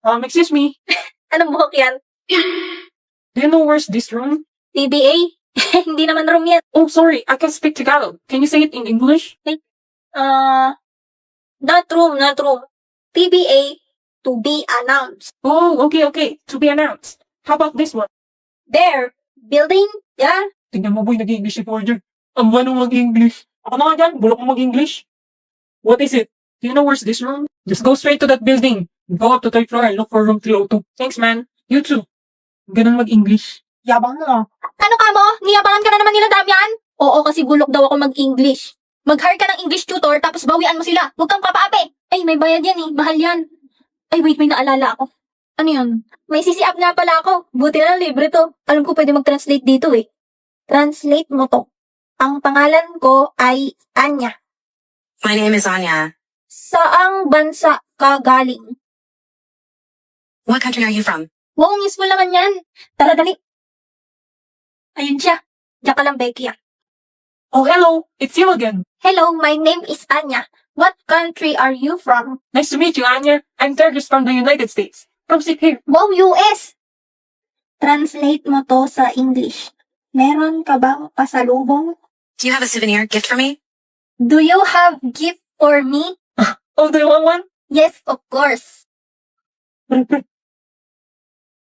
Excuse me. Anong buhok yan? Do you know where's this room? TBA? Hindi naman room yan. Oh, sorry. I can speak Tagalog. Can you say it in English? Not room. TBA, to be announced. Oh, okay. To be announced. How about this one? There, building, yeah. Tingnan mo boy, nag-English si Forger. Ang buwan mag-English. Ako na nga dyan, bulok mo mag-English. What is it? Do you know where's this room? Just go straight to that building. Go up to 3rd floor and look for room 302. Thanks, man. You too. Ganun mag-English. Yabang mo ah. Ano ka mo? Niyabangan ka na naman nila, Damian? Oo, kasi bulok daw ako mag-English. Mag-hire ka ng English tutor, tapos bawian mo sila. Huwag kang papaapi. Ay, may bayad yan eh. Mahal yan. Ay, wait, may naalala ako. Ano yun? May CC app nga pala ako. Buti na lang libre to. Alam ko pwede mag-translate dito eh. Translate mo to. Ang pangalan ko ay Anya. My name is Anya. Saang bansa ka galing? What country are you from? Wow, useful naman yan. Tara, dali. Ayun siya. Diyan ka lang, Becky ah. Oh, hello. It's you again. Hello, my name is Anya. What country are you from? Nice to meet you, Anya. I'm Tergis from the United States. Come sit here. Wow, US! Translate mo to sa English. Meron ka bang pasalubong? Do you have a souvenir gift for me? Do you have gift for me? Oh, do you want one? Yes, of course.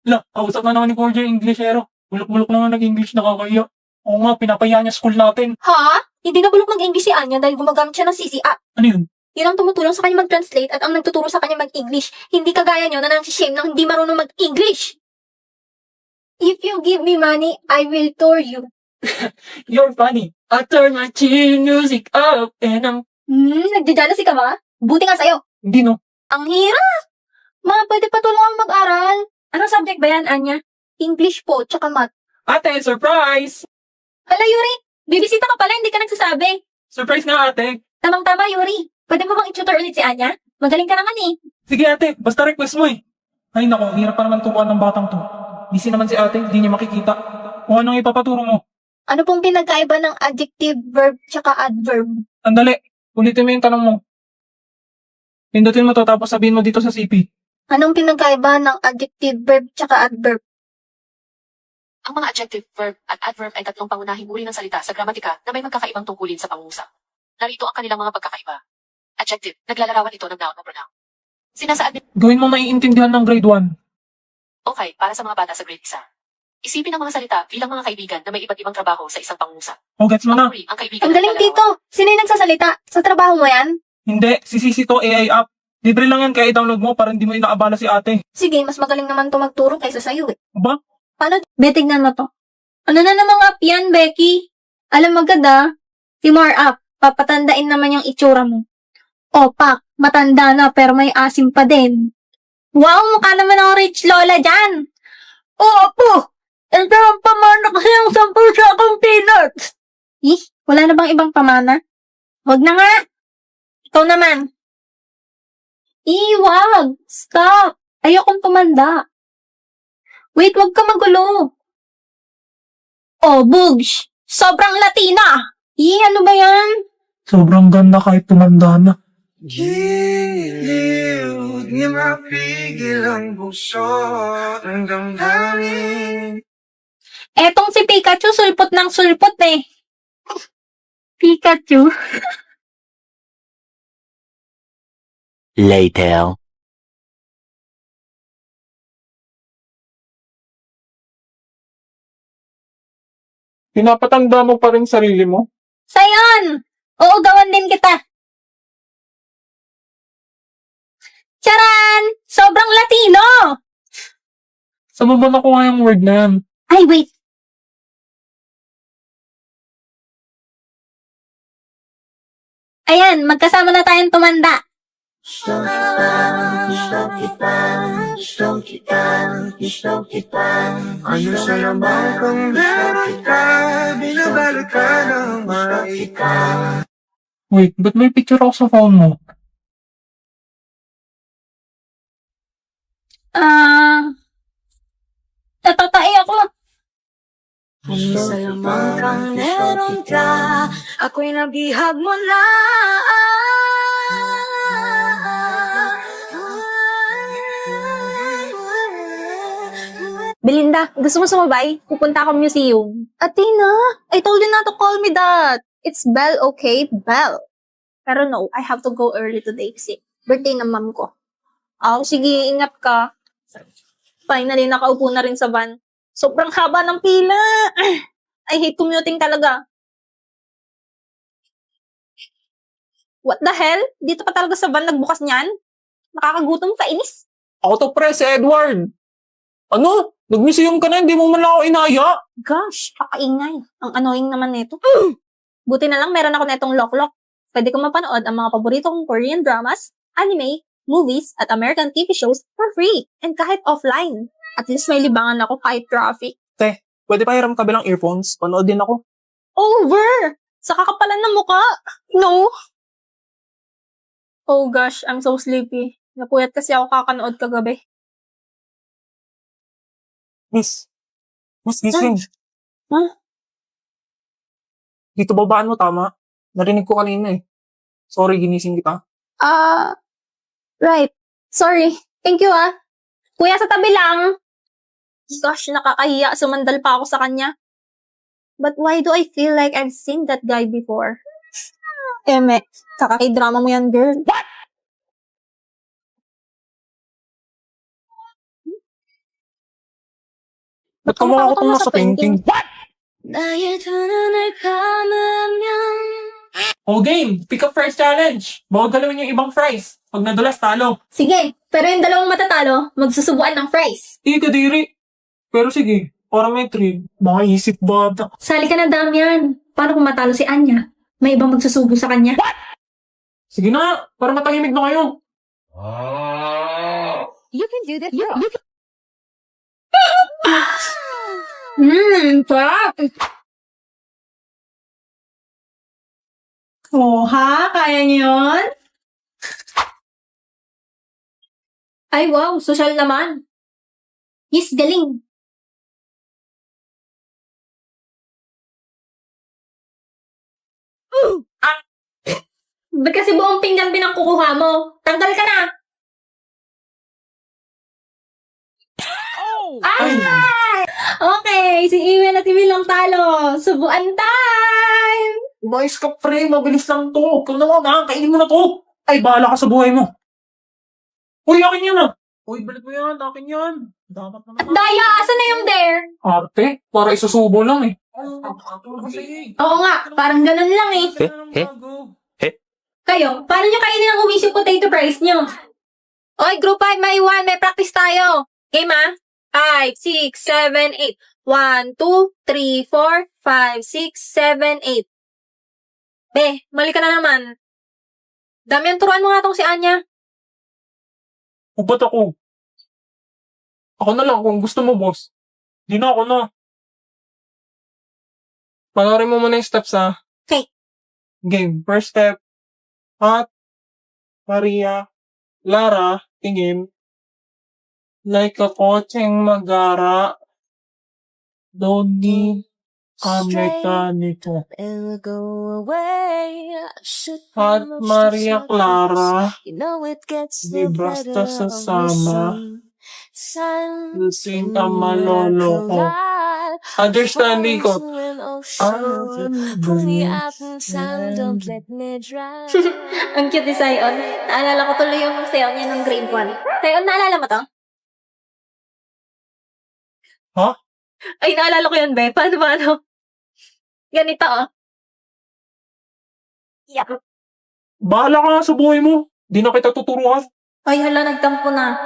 La, kausap na naman ni Forger yung Englishero. Bulok-bulok naman nag-English, nakakaya. Oo nga, pinapaya niya school natin. Ha? Hindi na bulok mag-English si Anya dahil gumagamit siya ng CC app. Ano yun? Yun ang tumutulong sa kanya mag-translate at ang nagtuturo sa kanya mag-English. Hindi kagaya nyo na nang-shame nang hindi marunong mag-English. If you give me money, I will tour you. You're funny. I turn my chin music up and I'm... Nagdadalasi ka ba? Buti nga sa'yo. Hindi no. Ang hirap! Pwede pa tulungan mag-aral. Anong subject ba yan, Anya? English po, tsaka math. Ate, surprise! Hala, Yuri! Bibisita ka pala, hindi ka nagsasabi. Surprise nga, ate. Tamang-tama, Yuri. Pwede mo bang i-tutor ulit si Anya? Magaling ka naman eh. Sige, ate. Basta request mo eh. Ay nako, hirap pa naman turuan ng batang to. Busy naman si ate, hindi niya makikita. O anong ipapaturo mo? Ano pong pinagkaiba ng adjective, verb, tsaka adverb? Andali, ulitin mo yung tanong mo. Pindutin mo to tapos sabihin mo dito sa CP. Anong pinagkaiba ng adjective, verb, tsaka adverb? Ang mga adjective, verb, at adverb ay tatlong pangunahing uri ng salita sa gramatika na may magkakaibang tungkulin sa pangungusap. Narito ang kanilang mga pagkakaiba. Adjective, naglalarawan ito ng noun o pronoun. Sinasaad ni... Gawin mo maiintindihan ng grade 1. Okay, para sa mga bata sa grade 1. Isipin ang mga salita bilang mga kaibigan na may iba't ibang trabaho sa isang pangungusap. O, gets mo na? Ang kaibigan Ang galing naglalarawan. dito! Sino yung nagsasalita? Sa trabaho mo yan? Hindi, si Sisi to AI app. Libre lang yan kaya i-download mo para hindi mo inaabala si ate. Sige, mas magaling naman to magturo kaysa sa'yo eh. Aba? Paano? Betignan mo to. Ano na namang app yan, Becky? Alam mo agad si More App, papatandain naman yung itsura mo. O, Pak, matanda na pero may asim pa din. Wow, mukha naman ang rich lola dyan. Oo po, ito ang pamana kasi yung 10 sa akong peanuts. Wala na bang ibang pamana? Wag na nga. Ikaw naman. Wag. Stop. Ayokong tumanda. Wait, wag ka magulo. Oh, Bugs. Sobrang Latina. Ano ba yan? Sobrang ganda kahit tumanda na. Giliw, di mapigil ang puso ng damdamin. Etong si Pikachu, sulpot ng sulpot eh. Pikachu? Later. Pinapatanda mo pa rin sarili mo? Sayon! Uugawan din kita. Charan! Sobrang Latino! Saan mo ba nakuha yung word na yan? Ay, wait. Ayan, magkasama na tayong tumanda. Gusto kita. Ano sa lamang kang meron ka, binabalot ka ng maika. Wait, ba't may picture ako sa phone mo? Natatai ako. Ano sa lamang kang meron ka, ako'y nabihag mo na. Belinda, gusto mo sumabay? Pupunta ako museum. Athena, I told you not to call me that. It's Belle, okay? Belle. Pero no, I have to go early today kasi birthday ng mom ko. Oh, sige, ingat ka. Finally, nakaupo na rin sa van. Sobrang haba ng pila. I hate commuting talaga. What the hell? Dito pa talaga sa van nagbukas niyan? Nakakagutom, kainis. Ako to pre, si Edward. Ano? Nag-museum ka na, hindi mo man lang ako inaya. Gosh, kakaingay. Ang annoying naman nito. Buti na lang meron ako netong lock-lock. Pwede ko mapanood ang mga paborito kong Korean dramas, anime, movies, at American TV shows for free. And kahit offline. At least may libangan ako kahit traffic. Pwede pa hiram kabilang earphones? Panood din ako. Over! Sa kakapalan ng muka. No. Oh gosh, I'm so sleepy. Napuyat kasi ako kakanood kagabi. Miss, gising. Huh? Dito babaan mo, tama? Narinig ko kanina eh. Sorry, ginising kita. Right. Sorry. Thank you, ah. Kuya, sa tabi lang. Gosh, nakakahiya. Sumandal pa ako sa kanya. But why do I feel like I've seen that guy before? Eme, kakaki-drama mo yan, girl. Ba't kamukha ko itong nasa painting? 나의 두 눈을 감으면 Oh, game! Pick up first challenge! Bawal galawin yung ibang fries. Pag nadulas, talo. Sige, pero yung dalawang matatalo, magsusubuan ng fries. Hindi ka diri. Pero sige, para may thrill. Baka isip bata. Sali ka na, Damian. Paano kung matalo si Anya? May ibang magsusubo sa kanya. Sige na nga, para matahimik na kayo. You can do this. Pap! Oh, ha? Kaya niyo yun? Ay, wow. Social naman. Yes, galing. Ba't kasi buong pinggan pinangkukuha mo? Tanggal ka na. Ay! Okay, si Iwen at Emil lang talo. Subuan time! Mais ka, pre. Mabilis lang to. Ikaw na nga, kainin mo na to. Ay, bahala ka sa buhay mo. Uy, akin yan ah. Uy, balik mo yan. Akin yan. Dapat naman. Daya, asan na yung dare? Arte, para isusubo lang eh. Oo nga, parang ganun lang eh. Kayo, paano nyo kainin ang umisip potato fries nyo? Oy, group 5, may 1, may practice tayo. Game ah? 5, 6, 7, 8. 1, 2, 3, 4, 5, 6, 7, 8. Be, mali ka na naman. Damian, turuan mo nga tong si Anya. O ba't ako? Ako na lang kung gusto mo, boss. Di na ako na. Panoorin mo muna yung steps ha. Okay. Game. First step. Hot. Maria. Lara. Tingin. Like a kotseng magara. Don't need a mekaniko. It'll go away. Should Hot Maria Clara. You know it gets Di no basta better. sasama. Sun. Lusing ka malolo ko. Understanding ko. Pull me up in time, don't let me drown. Ang cute ni Sion. Naalala ko tuloy yung sayo niya ng grade 1. Sion, naalala mo to? Ha? Ay, naalala ko yun, be. Paano ba, ano? Ganito, oh. Yeah. Bahala ka nga sa buhay mo. Di na kita tuturuan. Ay, hala, nagtampo na.